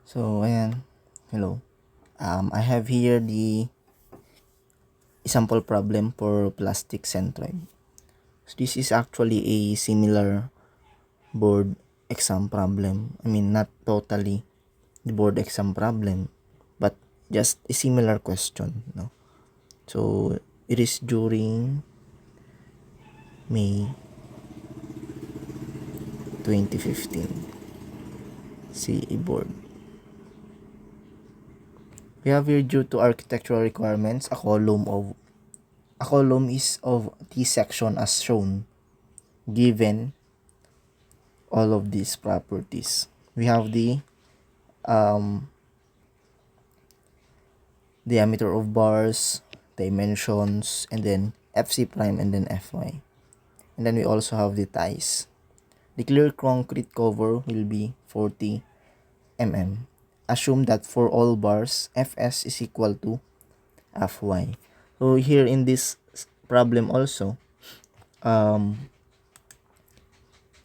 So, ayan. Hello. I have here the sample problem for plastic centroid. So, this is actually a similar board exam problem. I mean, not totally the board exam problem, but just a similar question. No? So, it is during May 2015 CE board. We have here, due to architectural requirements, a column is of T section as shown, given all of these properties. We have the diameter of bars, dimensions, and then FC prime and then FY. And then we also have the ties. The clear concrete cover will be 40 mm. Assume that for all bars, Fs is equal to Fy. So here in this problem also,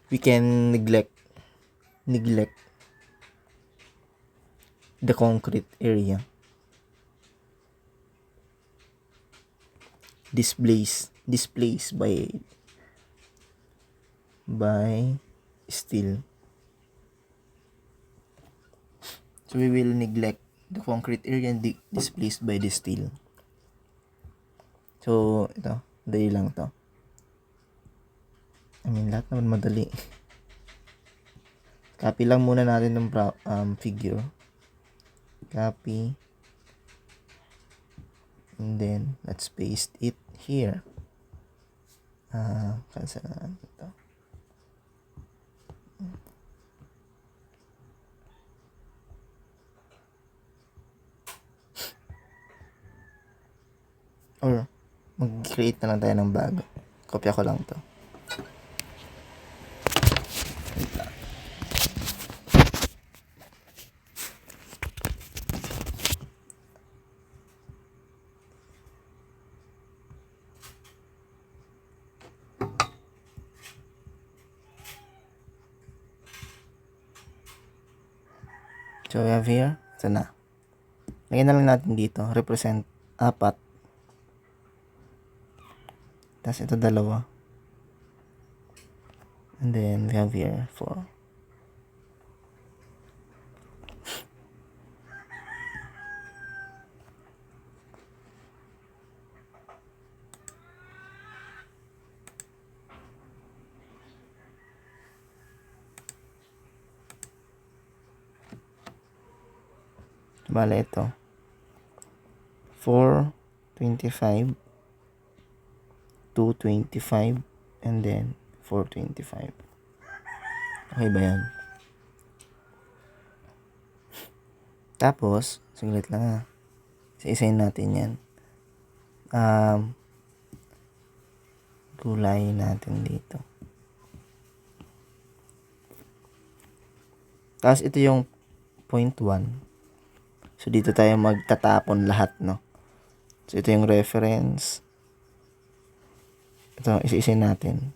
we can neglect the concrete area displaced by steel. So we will neglect the concrete area displaced by the steel. So ito, dali lang to. I mean, lahat naman madali. Copy lang muna natin ng figure. Copy. And then, let's paste it here. Cancel na natin ito. Or, mag-create na lang tayo ng bago. Kopya ko lang to. Wait lang. So, we have here. Ito na. Lagyan na lang natin dito. Represent 4. Tapos ito 2. And then, we have here 4. Bale, ito. 425, 225, and then 425. Okay ba yan? Tapos, saglit lang ha. Isa-isayin natin yan. Gulayin natin dito. Tapos, ito yung point 1. So, dito tayo magtatapon lahat, no? So, ito yung reference. Ito, isa-isayin natin.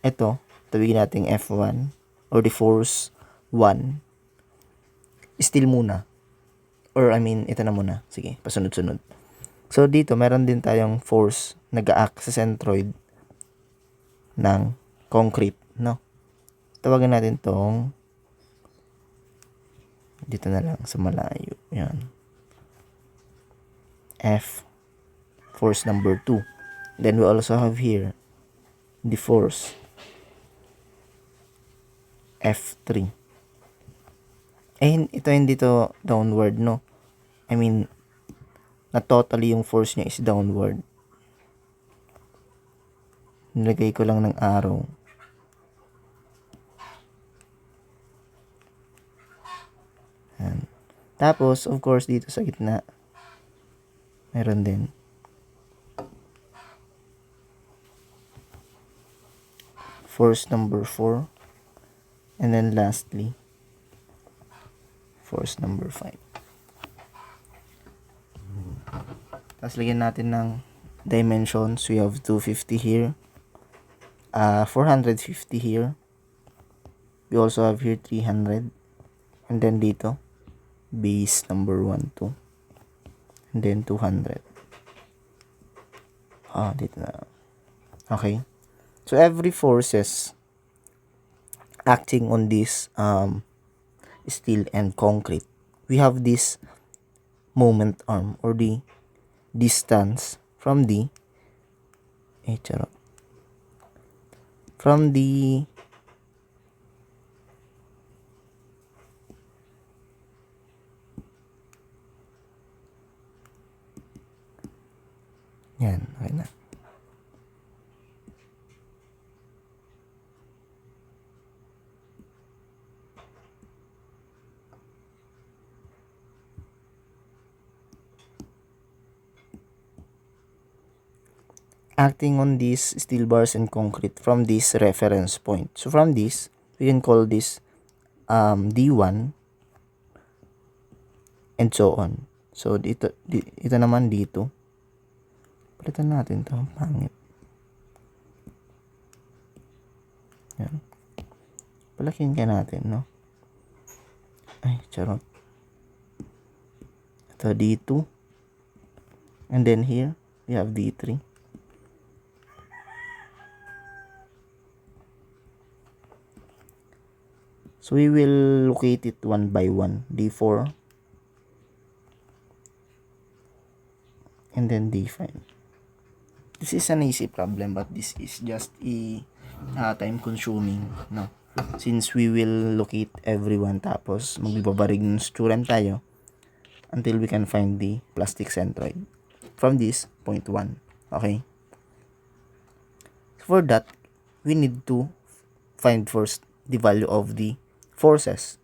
Ito, tawagin natin F1 or the force 1. Still muna. Or, I mean, ito na muna. Sige, pasunod-sunod. So, dito, meron din tayong force nag-a-act sa centroid ng concrete, no? Tawagan natin tong dito na lang sa malayo. Yan. F. Force number 2. Then, we also have here the force F3. Ito hindi to downward, no? I mean, na totally yung force niya is downward. Nilagay ko lang ng arrow. Yan. Tapos, of course, dito sa gitna, meron din. Force number 4. And then lastly, force number 5. Tapos lagyan natin ng dimensions. We have 250 here. 450 here. We also have here 300. And then dito, base number 1, 2, and then 200. Dito na. Okay. So every forces acting on this steel and concrete, we have this moment arm or the distance from the from the yan, okay na. Acting on these steel bars and concrete from this reference point. So from this, we can call this D1 and so on. So ito naman dito. Palitan natin to, pangit. Yan. Palakin ka natin, no? Ay, charot. Ito D2. And then here, we have D3. So we will locate it one by one. D4. And then D5. This is an easy problem, but this is just a time consuming, no? Since we will locate everyone, tapos magbabarig ng theorem tayo until we can find the plastic centroid from this point 1. Okay? For that, we need to find first the value of the forces.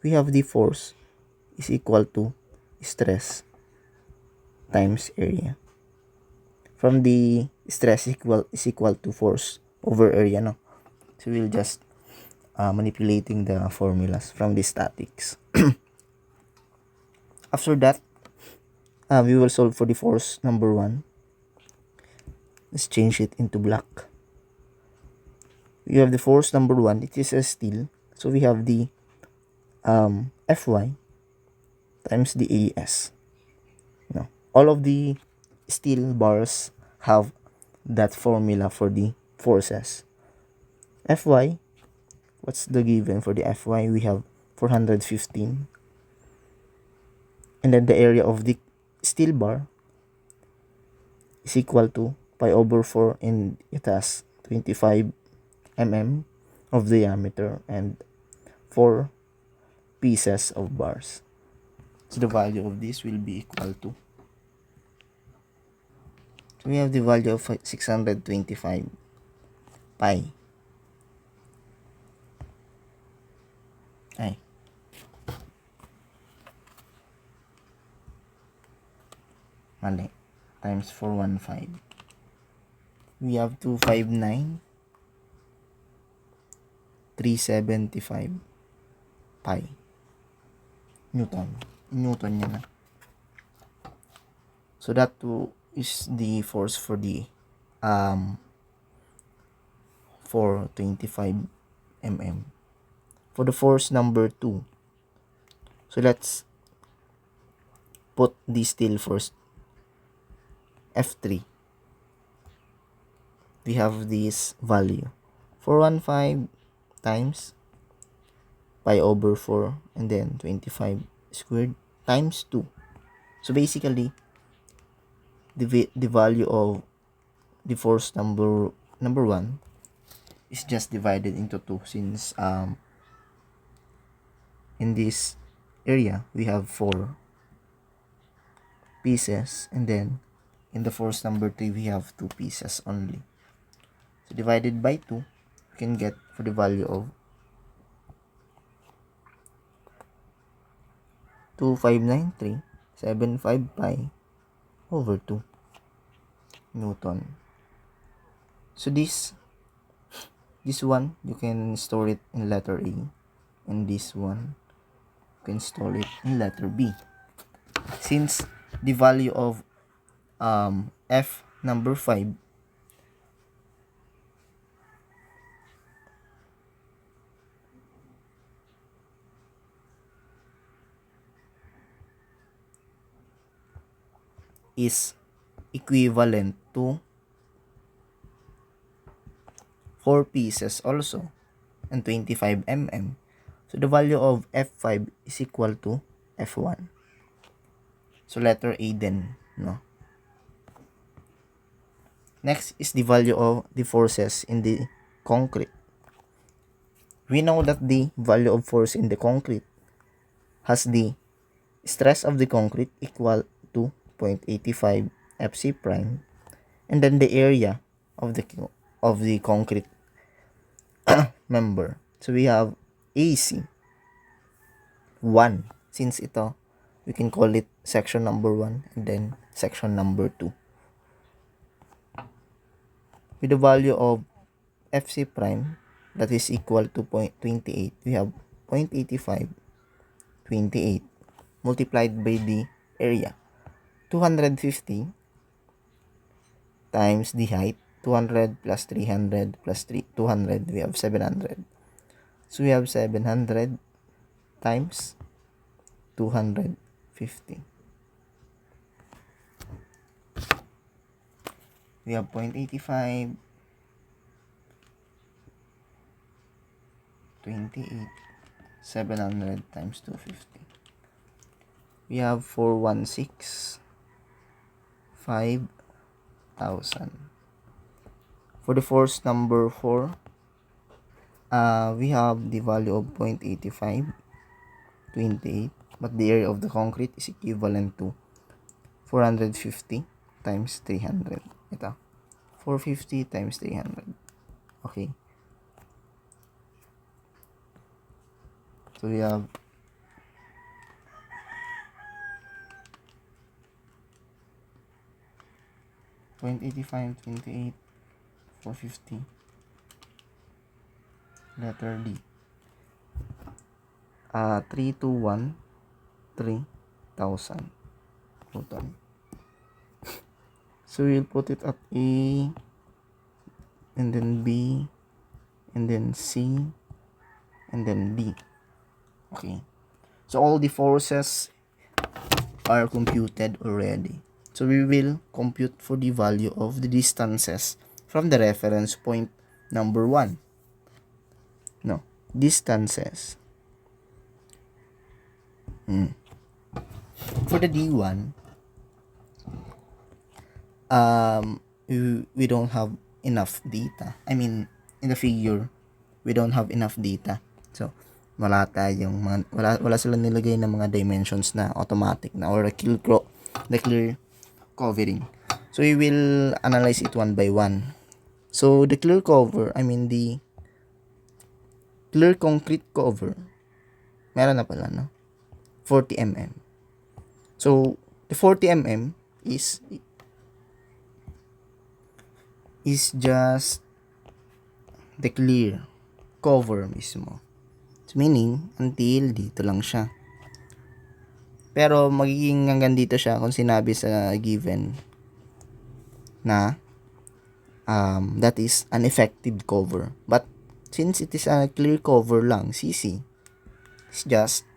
We have the force is equal to stress times area. From the stress is equal to force over area, no? So we'll just manipulating the formulas from the statics. After that, we will solve for the force number 1. Let's change it into black. We have the force number 1. It is a steel. So we have the Fy times the AS. No, all of the steel bars have that formula for the forces. Fy, what's the given for the Fy? We have 415. And then the area of the steel bar is equal to pi over 4, and it has 25 mm of diameter and 4 pieces of bars. So the value of this will be equal to, so we have the value of 625 pi. Ay. Mali. Times 415. We have 259 375 pi Newton. Newton niya na. So that is the force for the 425 mm. For the force number 2, so let's put the steel first. F3. We have this value 415 times pi over 4 and then 25 squared times 2. So basically, the value of the force number 1 is just divided into 2, since in this area we have 4 pieces, and then in the force number 3 we have 2 pieces only. So divided by 2, we can get for the value of 2593.75 pi over 2 Newton. So this one you can store it in letter A, and this one you can store it in letter B. Since the value of F number 5 is equivalent to 4 pieces also and 25 mm. So the value of F5 is equal to F1. So letter A then, no? Next is the value of the forces in the concrete. We know that the value of force in the concrete has the stress of the concrete equal to 0.85 FC prime, and then the area of the concrete member. So we have AC 1, since ito we can call it section number 1 and then section number 2. With the value of FC prime that is equal to 0.28, we have 0.85 28 multiplied by the area 250 times the height 200 plus 300 plus 200, we have 700. So we have 700 times 250. We have 0.85 28 700 times 250. We have 416 5,000. For the force number 4, we have the value of 0.85 28, but the area of the concrete is equivalent to 450 times 300. Ito, 450 times 300. Okay. So we have 0.85 28 450. Letter D. 321 3,000 total. So we'll put it at A, and then B, and then C, and then D. Okay. So all the forces are computed already. So we will compute for the value of the distances from the reference point number 1. No, distances. For the D1, we don't have enough data. I mean, in the figure, we don't have enough data. So, wala silang nilagay ng mga dimensions na automatic na or the clear covering. So, we will analyze it one by one. So, the clear cover, the clear concrete cover, meron na pala, no? 40 mm. So, the 40 mm is just the clear cover mismo. So, meaning, until dito lang siya. Pero, magiging hanggang dito siya kung sinabi sa given na that is an effective cover. But, since it is a clear cover lang, CC, it's just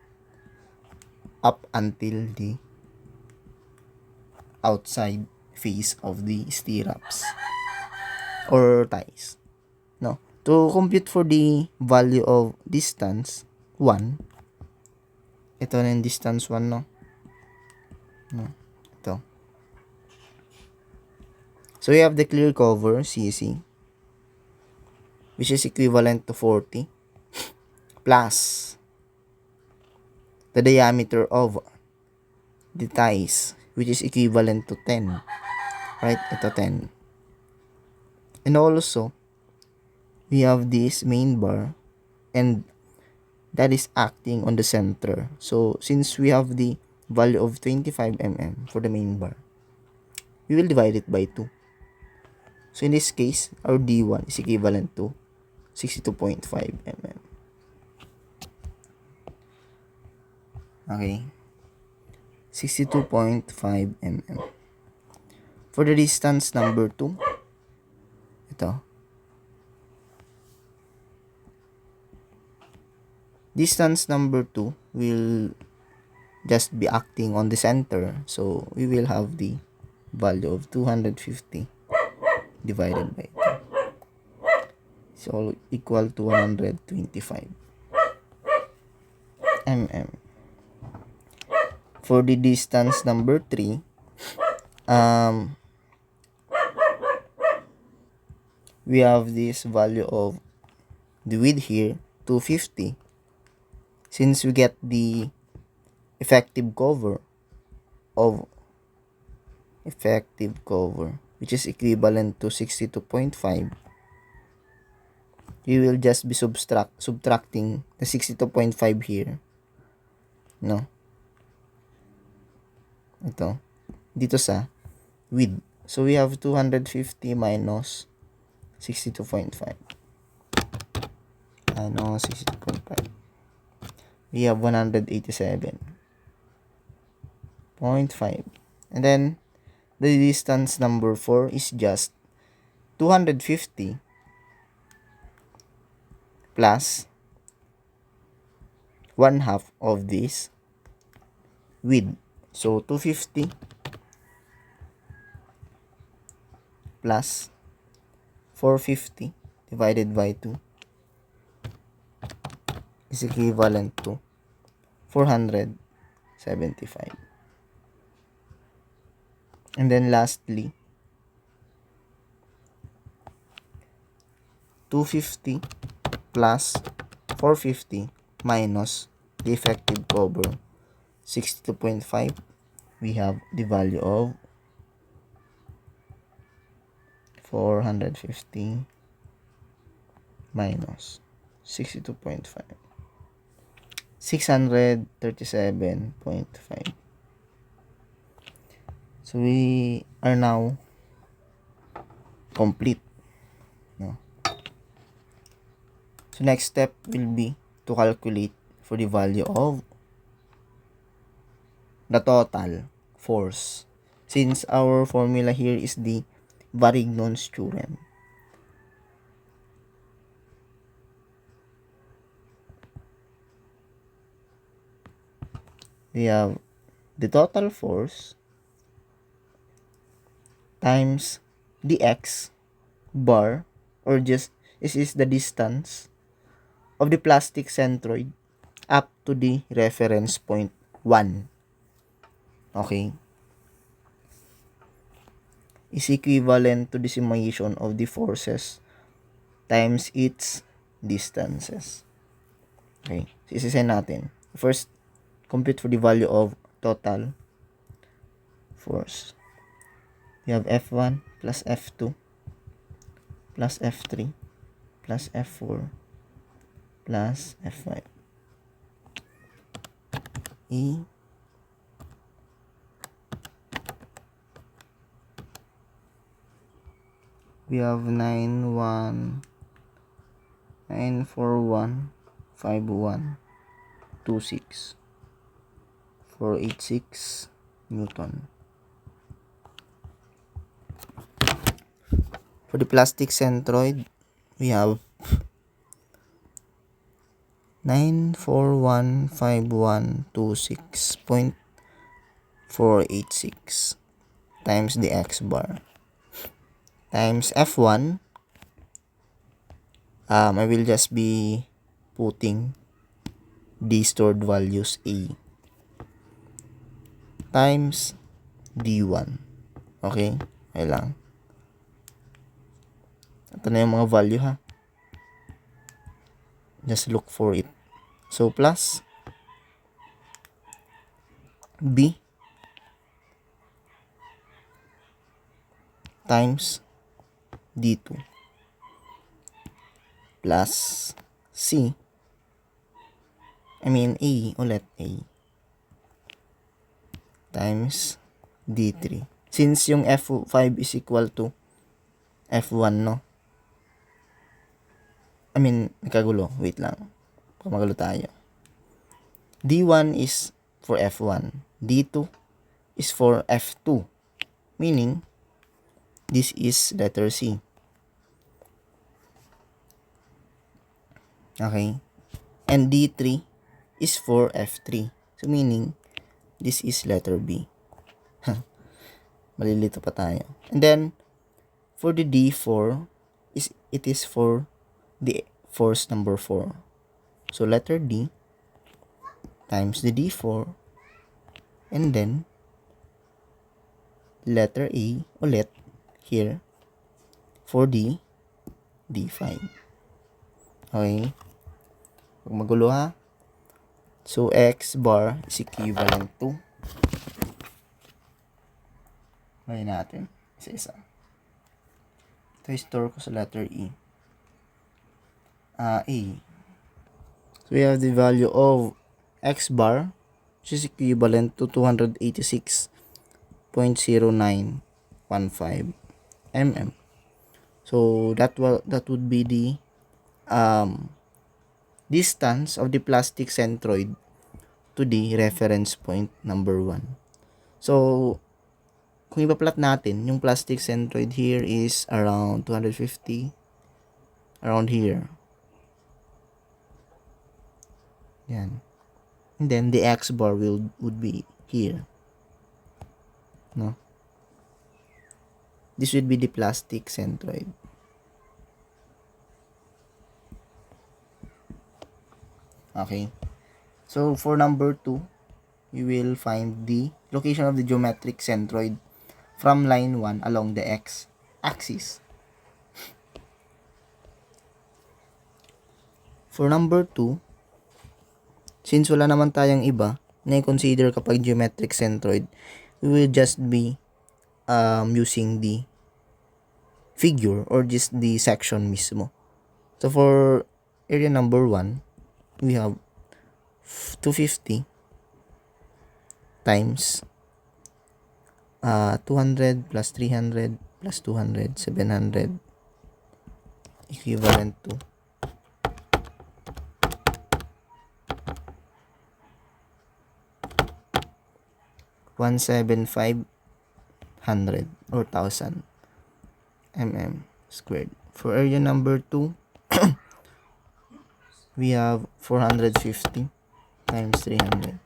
up until the outside face of the stirrups or ties. No. To compute for the value of distance 1, ito na yung distance 1, no? Ito. So, we have the clear cover, CC, which is equivalent to 40, plus the diameter of the ties, which is equivalent to 10. Right? Ito 10. And also, we have this main bar, and that is acting on the center. So, since we have the value of 25 mm for the main bar, we will divide it by 2. So, in this case, our D1 is equivalent to 62.5 mm. Okay. 62.5 mm. For the distance number 2, ito. Distance number 2 will just be acting on the center. So, we will have the value of 250 divided by 2. So equal to 125 mm. For the distance number 3, we have this value of the width here, 250. Since we get the effective cover, which is equivalent to 62.5, you will just be subtracting the 62.5 here, no? Ito, dito sa width. So we have 250 minus 62.5. Minus 62.5. We have 187.5. And then, the distance number 4 is just 250 plus 1/2 of this width. So 250 plus 450 divided by 2 is equivalent to 475. And then lastly, 250 plus 450 minus the effective cover 62.5, we have the value of 450 minus 62.5, 637.5. So we are now complete, no? So next step will be to calculate for the value of the total force, since our formula here is the Varignon's theorem. We have the total force times the x bar, or just this is the distance of the plastic centroid up to the reference point 1. Okay, is equivalent to the summation of the forces times its distances. Okay, so isisin natin. First, compute for the value of total force. We have F1 plus F2 plus F3 plus F4 plus F5. We have 9415126 486 Newton. For the plastic centroid, we have 9415126.486 times the x bar times F1. I will just be putting the stored values A times D1. Okay? Okay lang. Ito na yung mga value, ha. Just look for it. So, plus B times D2 plus C, A ulit, A times D3. Since yung F5 is equal to F1, no? Nagkagulo. Wait lang. Pamagulo tayo. D1 is for F1. D2 is for F2. Meaning, this is letter C. Okay? And D3 is for F3. So, meaning, this is letter B. Malilito pa tayo. And then, for the D4, it is for the force number 4. So, letter D times the D4, and then, letter A ulit here for the D5. Okay? Huwag magulo ha. So, X bar is equivalent to, ngayon natin, isa-isa. Ito store ko sa letter E. A. So, we have the value of X bar, which is equivalent to 286.0915 mm. So, that would be the distance of the plastic centroid to the reference point number 1. So, kung ipa-plot natin, yung plastic centroid here is around 250, around here. Yan. And then, the X bar would be here. No? This would be the plastic centroid. Okay. So, for number 2, you will find the location of the geometric centroid from line 1 along the x-axis. For number 2, since wala naman tayong iba na i-consider kapag geometric centroid, we will just be using the figure or just the section mismo. So, for area number 1, we have 250 times 200 plus 300 plus 200, 700, equivalent to 17500 or 1000 mm squared. For area number 2, we have 450 times 300,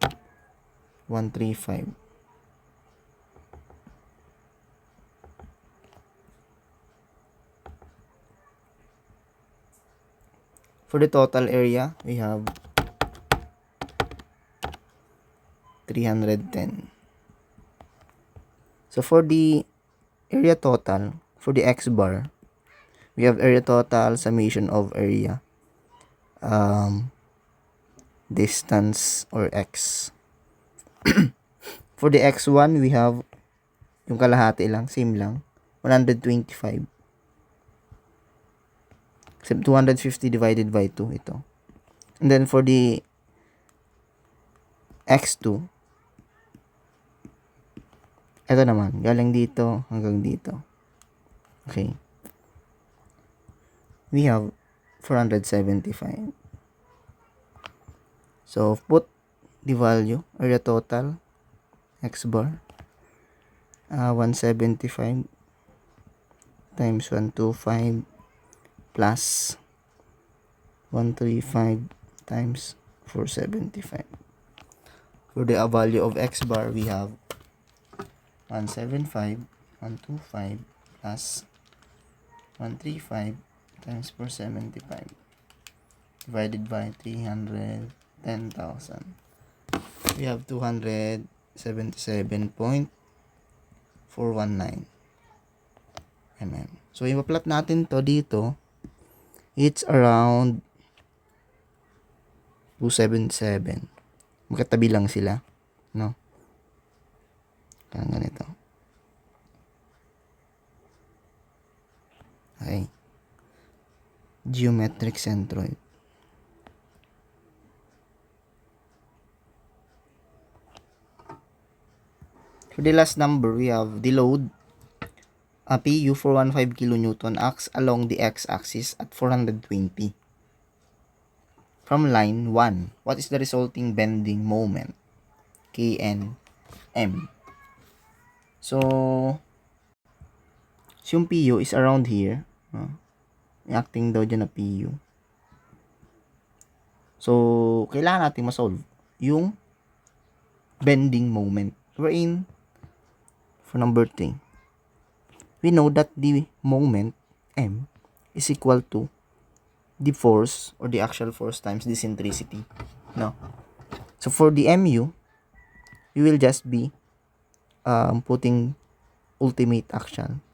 135. For the total area, we have 310. So, for the area total, for the X bar, we have area total summation of area, distance or X. For the X1, we have yung kalahati lang, same lang, 125. 250 divided by 2 ito. And then for the X2, ito naman, galing dito hanggang dito. Okay. We have 475. So, put the value, area total, X bar, 175 times 125 plus 135 times 475. For the value of X bar, we have 175, 125 plus 135 times 475 divided by 310,000. We have 277.419 mm. So, ipa-plot natin to dito. It's around 277. Magkatabi lang sila, no? Kaya ganito. Okay. Geometric centroid. For the last number, we have the load. A PU 415 kN acts along the x-axis at 420. From line 1, what is the resulting bending moment? Kn m. So, yung PU is around here. Acting daw dyan na PU. So, kailangan natin ma-solve yung bending moment. Wherein, for number 3, we know that the moment M is equal to the force or the actual force times the centricity. No. So for the MU, you will just be putting ultimate action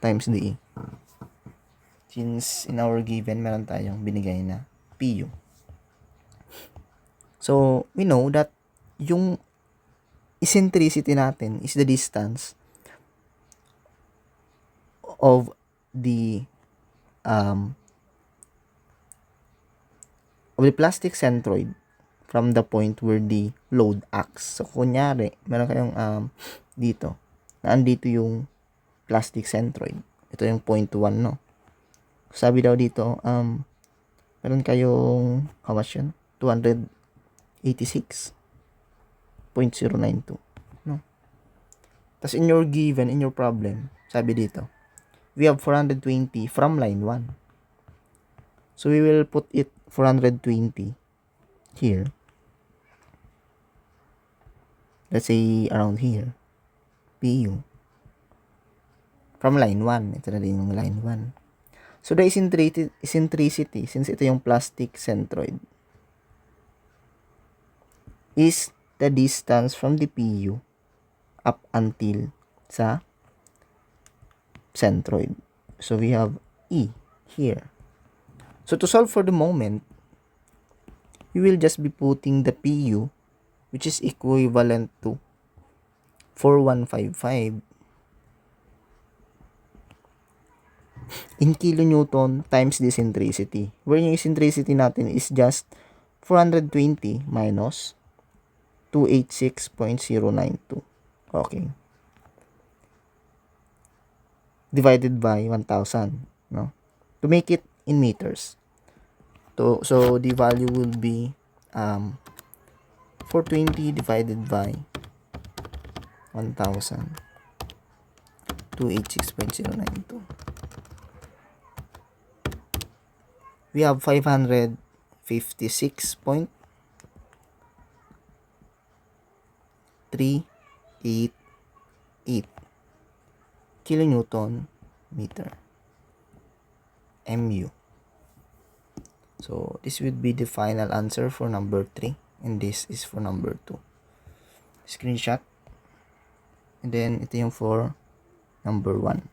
times the E. Since in our given, meron tayong binigay na PU. So, we know that yung eccentricity natin is the distance of the plastic centroid from the point where the load acts. So, kunyari, meron kayong dito, na andito yung plastic centroid. Ito yung point 1, no? Sabi daw dito, meron kayong, how much yun? 286.092, no? Tapos in your given, in your problem, sabi dito, we have 420 from line 1. So, we will put it 420 here. Let's say around here. PU. From line 1. Ito na din yung line 1. So, the eccentricity, since ito yung plastic centroid, is the distance from the PU up until sa centroid. So, we have E here. So, to solve for the moment, we will just be putting the PU, which is equivalent to 4155 in kilonewton times the eccentricity. Where yung eccentricity natin is just 420 minus 286.092. Okay. Divided by 1,000, no? To make it in meters. So the value will be 420 divided by 1,000, 286.092. We have 556.388 kilonewton meter MU. So this would be the final answer for number 3, and this is for number 2. Screenshot. And then ito yung for number 1.